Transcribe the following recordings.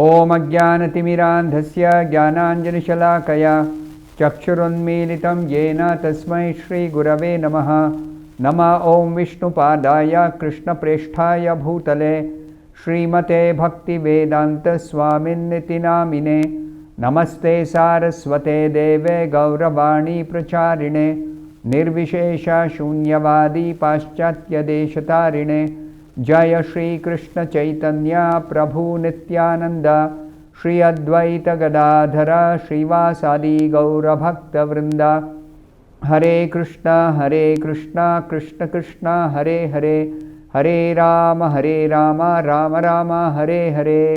Om Ajnanatimirandhasya Jnananjanishalaakaya Chakshurunmilitam Yena Tasmai Shri Gurave Namaha Nama Om Vishnupadaya Krishna Presthaya Bhutale Srimate Bhaktivedanta Swaminiti Namine Namaste Saraswate Deve Gauravani Pracharine Nirvishesha Shunyavadi Paschatya Deshatarine Jaya Shri Krishna Chaitanya Prabhu Nityananda Shri Advaita Gadadhara Srivasadi Gaura Bhakta Vrinda Hare Krishna Krishna Krishna Hare Hare Hare Rama Rama Rama Hare Hare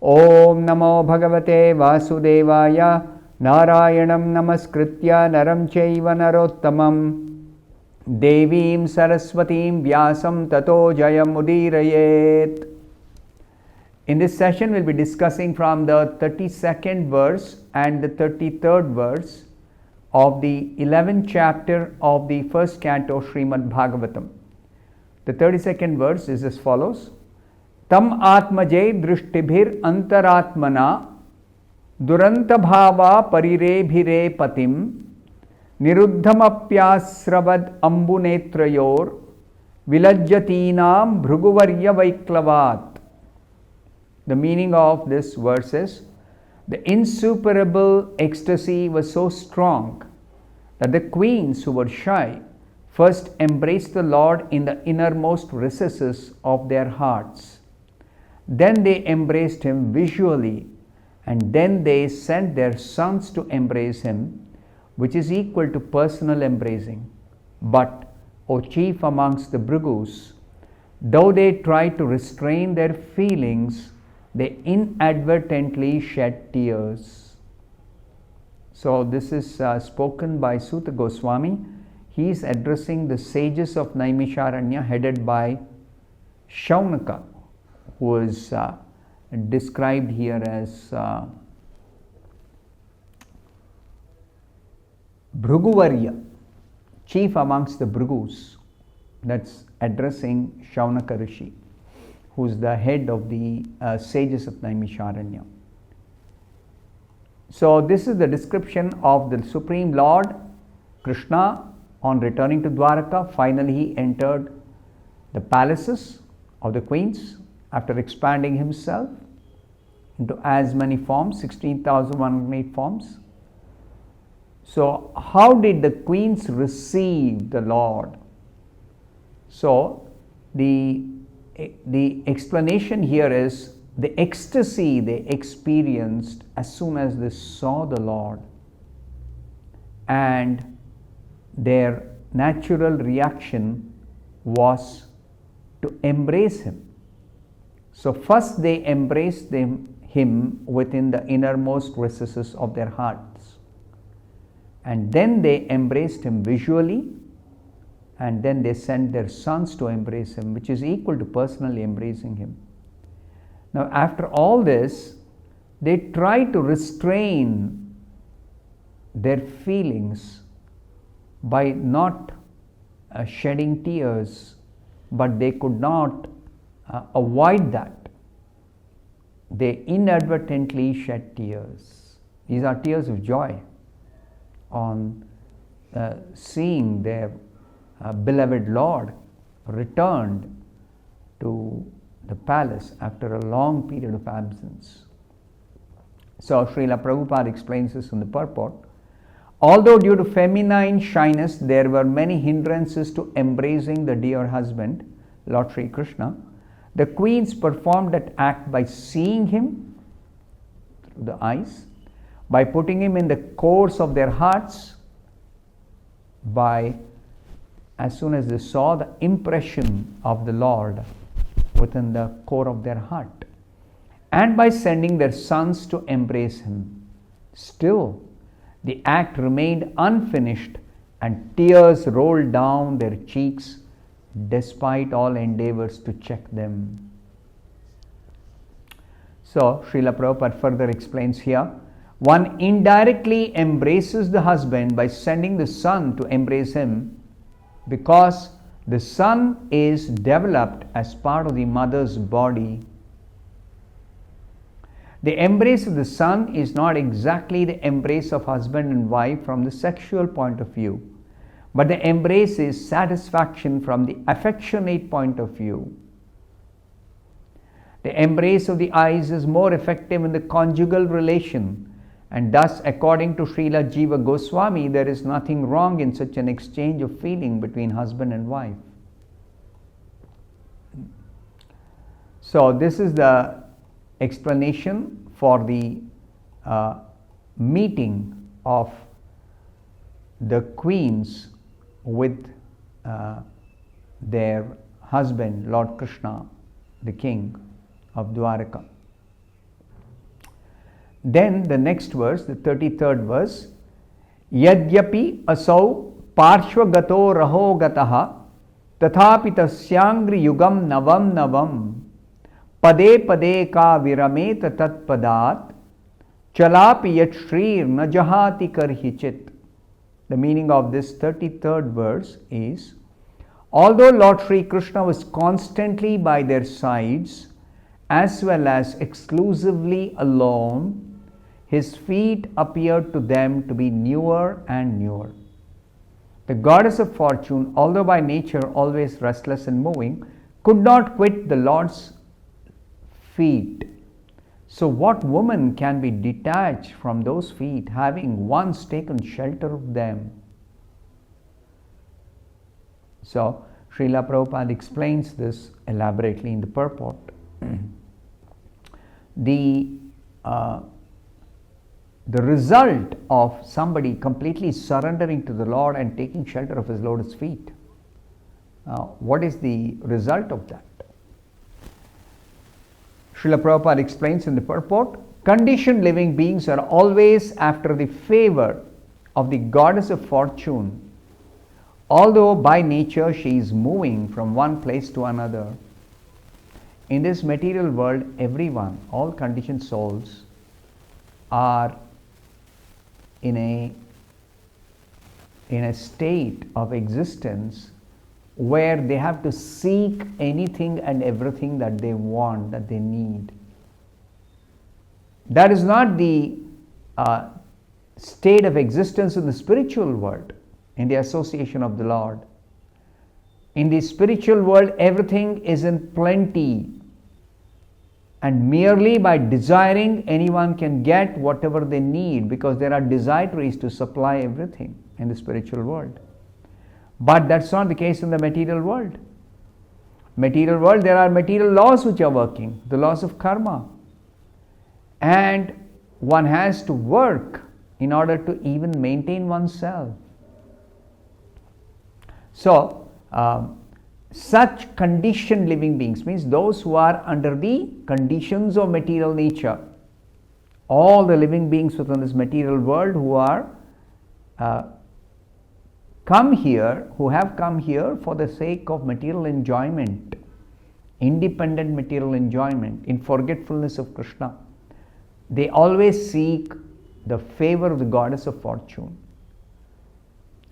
Om Namo Bhagavate Vasudevaya Narayanam Namaskritya Naram Chaiva Narottamam Devim Saraswatim Vyasam Tato Jayam Udirayet. In this session, we'll be discussing from the 32nd verse and the 33rd verse of the 11th chapter of the first canto Srimad Bhagavatam. The 32nd verse is as follows: Tam Atmaje Drishtibhir Antaratmana Duranta Bhava Parirebhire Patim Niruddhamapyasravad ambunetrayor vilajjatinam bhruguvarya vaiklavat. The meaning of this verse is: the insuperable ecstasy was so strong that the queens who were shy first embraced the Lord in the innermost recesses of their hearts. Then they embraced him visually, and then they sent their sons to embrace him, which is equal to personal embracing. But, O chief amongst the Bhrigus, though they tried to restrain their feelings, they inadvertently shed tears. So this is spoken by Suta Goswami. He is addressing the sages of Naimisharanya headed by Shaunaka, who is described here as Bhruguvarya, chief amongst the Bhrigus. That's addressing Shaunaka Rishi, who is the head of the sages of Naimisharanya. So this is the description of the Supreme Lord Krishna on returning to Dwaraka. Finally he entered the palaces of the queens after expanding himself into as many forms, 16,108 forms. So how did the queens receive the Lord? So the explanation here is the ecstasy they experienced as soon as they saw the Lord, and their natural reaction was to embrace him. So first they embraced him within the innermost recesses of their hearts, and then they embraced him visually, and then they sent their sons to embrace him, which is equal to personally embracing him. Now after all this, they tried to restrain their feelings by not shedding tears, but they could not avoid that. They inadvertently shed tears. These are tears of joy on seeing their beloved Lord returned to the palace after a long period of absence. So Srila Prabhupada explains this in the purport. Although due to feminine shyness there were many hindrances to embracing the dear husband, Lord Sri Krishna, the queens performed that act by seeing him through the eyes, by putting him in the cores of their hearts, by as soon as they saw the impression of the Lord within the core of their heart, and by sending their sons to embrace him. Still, the act remained unfinished, and tears rolled down their cheeks despite all endeavors to check them. So, Srila Prabhupada further explains here, one indirectly embraces the husband by sending the son to embrace him, because the son is developed as part of the mother's body. The embrace of the son is not exactly the embrace of husband and wife from the sexual point of view, but the embrace is satisfaction from the affectionate point of view. The embrace of the eyes is more effective in the conjugal relation, and thus, according to Srila Jiva Goswami, there is nothing wrong in such an exchange of feeling between husband and wife. So, this is the explanation for the meeting of the queens with their husband, Lord Krishna, the king of Dwaraka. Then the next verse, the 33rd verse, Yadyapi asau parshvagato raho gataha tathapi tasyangri yugam navam navam pade pade ka virameta tat padat chalapi yat shrir najahati karhichit. The meaning of this 33rd verse is, although Lord Sri Krishna was constantly by their sides as well as exclusively alone, his feet appeared to them to be newer and newer. The goddess of fortune, although by nature always restless and moving, could not quit the Lord's feet. So, what woman can be detached from those feet, having once taken shelter of them? So, Srila Prabhupada explains this elaborately in the purport. The result of somebody completely surrendering to the Lord and taking shelter of his lotus feet, what is the result of that? Srila Prabhupada explains in the purport, conditioned living beings are always after the favor of the goddess of fortune, although by nature she is moving from one place to another. In this material world, everyone, all conditioned souls, are in a state of existence where they have to seek anything and everything that they want, that they need. That is not the state of existence in the spiritual world, in the association of the Lord. In the spiritual world, everything is in plenty, and merely by desiring, anyone can get whatever they need, because there are desiratories to supply everything in the spiritual world. But that's not the case in the material world. Material world, there are material laws which are working, the laws of karma. And one has to work in order to even maintain oneself. So, such conditioned living beings means those who are under the conditions of material nature. All the living beings within this material world who are who have come here for the sake of material enjoyment, independent material enjoyment, in forgetfulness of Krishna. They always seek the favor of the goddess of fortune.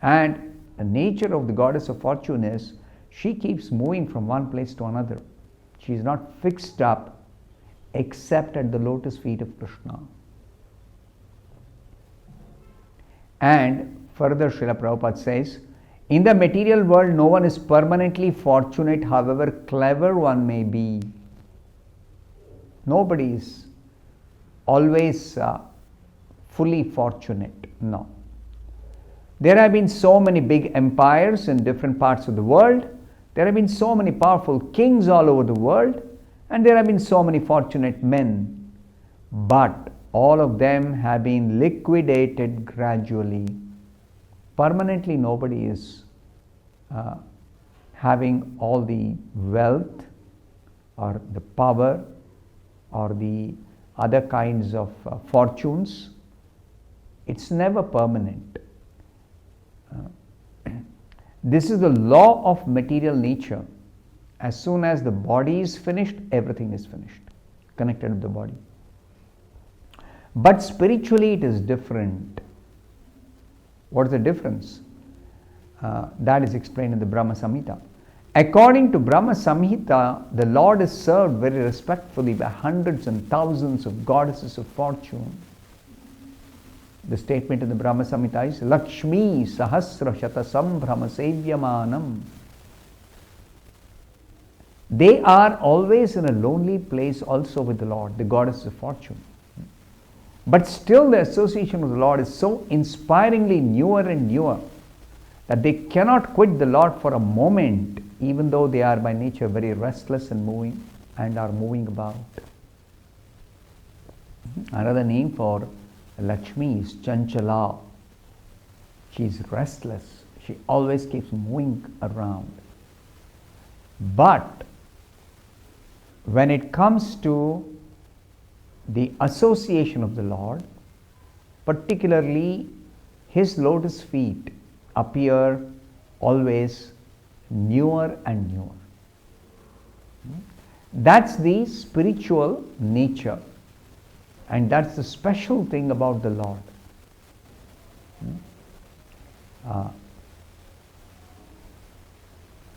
And the nature of the goddess of fortune is, she keeps moving from one place to another. She is not fixed up except at the lotus feet of Krishna. And further, Srila Prabhupada says, in the material world, no one is permanently fortunate, however clever one may be. Nobody is always fully fortunate. No. There have been so many big empires in different parts of the world. There have been so many powerful kings all over the world, and there have been so many fortunate men. But all of them have been liquidated gradually. Permanently, nobody is having all the wealth or the power or the other kinds of fortunes. It's never permanent. This is the law of material nature. As soon as the body is finished, everything is finished, connected with the body. But spiritually it is different. What is the difference? That is explained in the Brahma Samhita. According to Brahma Samhita, the Lord is served very respectfully by hundreds and thousands of goddesses of fortune. The statement in the Brahma Samhita is Lakshmi Sahasra Shata Sambhrama Sevyamanam. They are always in a lonely place also with the Lord, the goddess of fortune. But still the association with the Lord is so inspiringly newer and newer that they cannot quit the Lord for a moment, even though they are by nature very restless and moving and are moving about. Another name for Lakshmi is Chanchala. She is restless. She always keeps moving around. But when it comes to the association of the Lord, particularly His lotus feet appear always newer and newer. That's the spiritual nature, and that's the special thing about the Lord.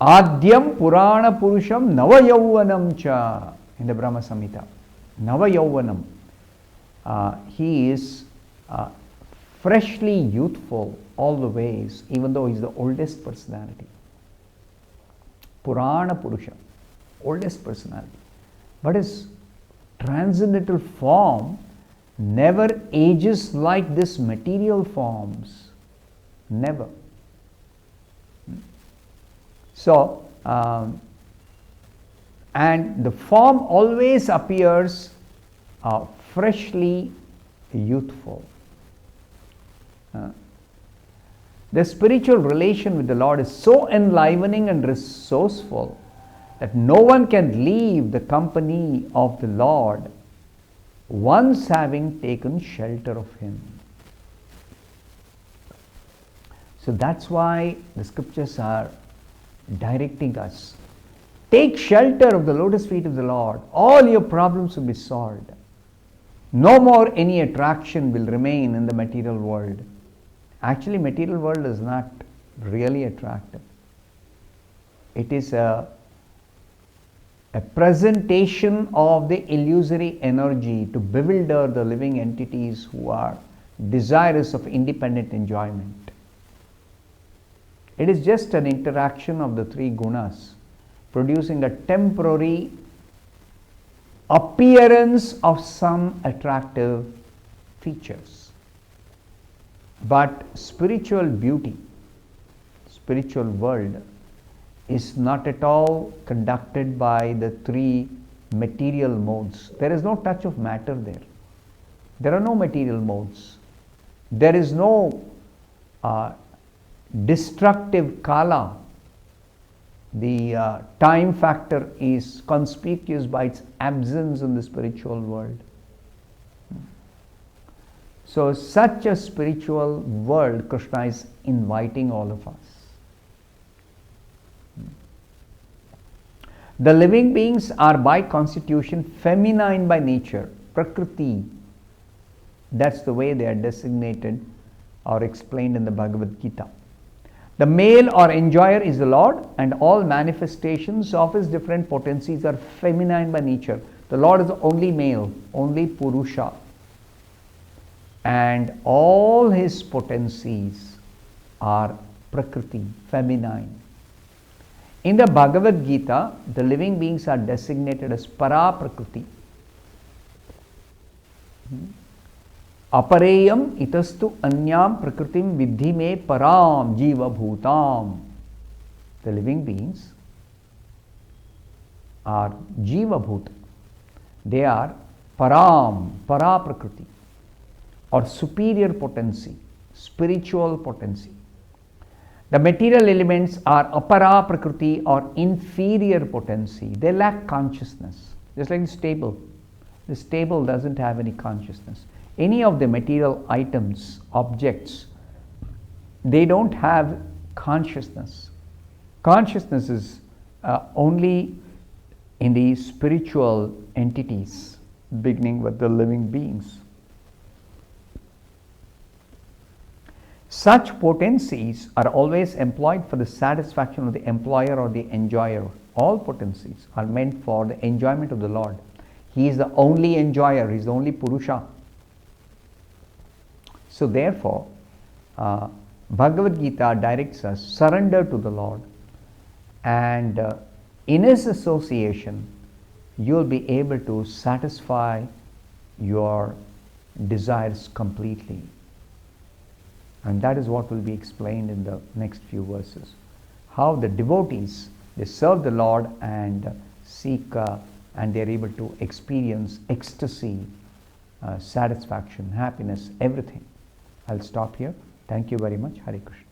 Adyam Purana Purusham Nava Yauvanam Cha, in the Brahma Samhita. Nava Yauvanam. He is freshly youthful all the ways, even though he's the oldest personality. Purana Purusha, oldest personality. But his transcendental form never ages like this material forms. Never. So, and the form always appears freshly youthful. The spiritual relation with the Lord is so enlivening and resourceful that no one can leave the company of the Lord once having taken shelter of Him. So that's why the scriptures are directing us. Take shelter of the lotus feet of the Lord. All your problems will be solved. No more any attraction will remain in the material world. Actually, material world is not really attractive. It is a presentation of the illusory energy to bewilder the living entities who are desirous of independent enjoyment. It is just an interaction of the three gunas, producing a temporary appearance of some attractive features. But spiritual beauty, spiritual world, is not at all conducted by the three material modes. There is no touch of matter there. There are no material modes. There is no destructive kala. The time factor is conspicuous by its absence in the spiritual world. So such a spiritual world Krishna is inviting all of us. The living beings are by constitution feminine by nature, prakriti. That's the way they are designated or explained in the Bhagavad Gita. The male or enjoyer is the Lord, and all manifestations of His different potencies are feminine by nature. The Lord is only male, only Purusha. And all His potencies are Prakriti, feminine. In the Bhagavad Gita, the living beings are designated as Para Prakriti. Apareyam itastu anyam prakritim vidhi me param jiva bhutam. The living beings are jiva bhuta. They are param, para prakriti, or superior potency, spiritual potency. The material elements are apara prakriti, or inferior potency. They lack consciousness. Just like this table. This table doesn't have any consciousness. Any of the material items, objects, they don't have consciousness. Consciousness is only in the spiritual entities, beginning with the living beings. Such potencies are always employed for the satisfaction of the employer or the enjoyer. All potencies are meant for the enjoyment of the Lord. He is the only enjoyer, He is the only Purusha. So therefore, Bhagavad Gita directs us, surrender to the Lord, and in His association, you will be able to satisfy your desires completely. And that is what will be explained in the next few verses. How the devotees, they serve the Lord and seek and they are able to experience ecstasy, satisfaction, happiness, everything. I'll stop here. Thank you very much. Hare Krishna.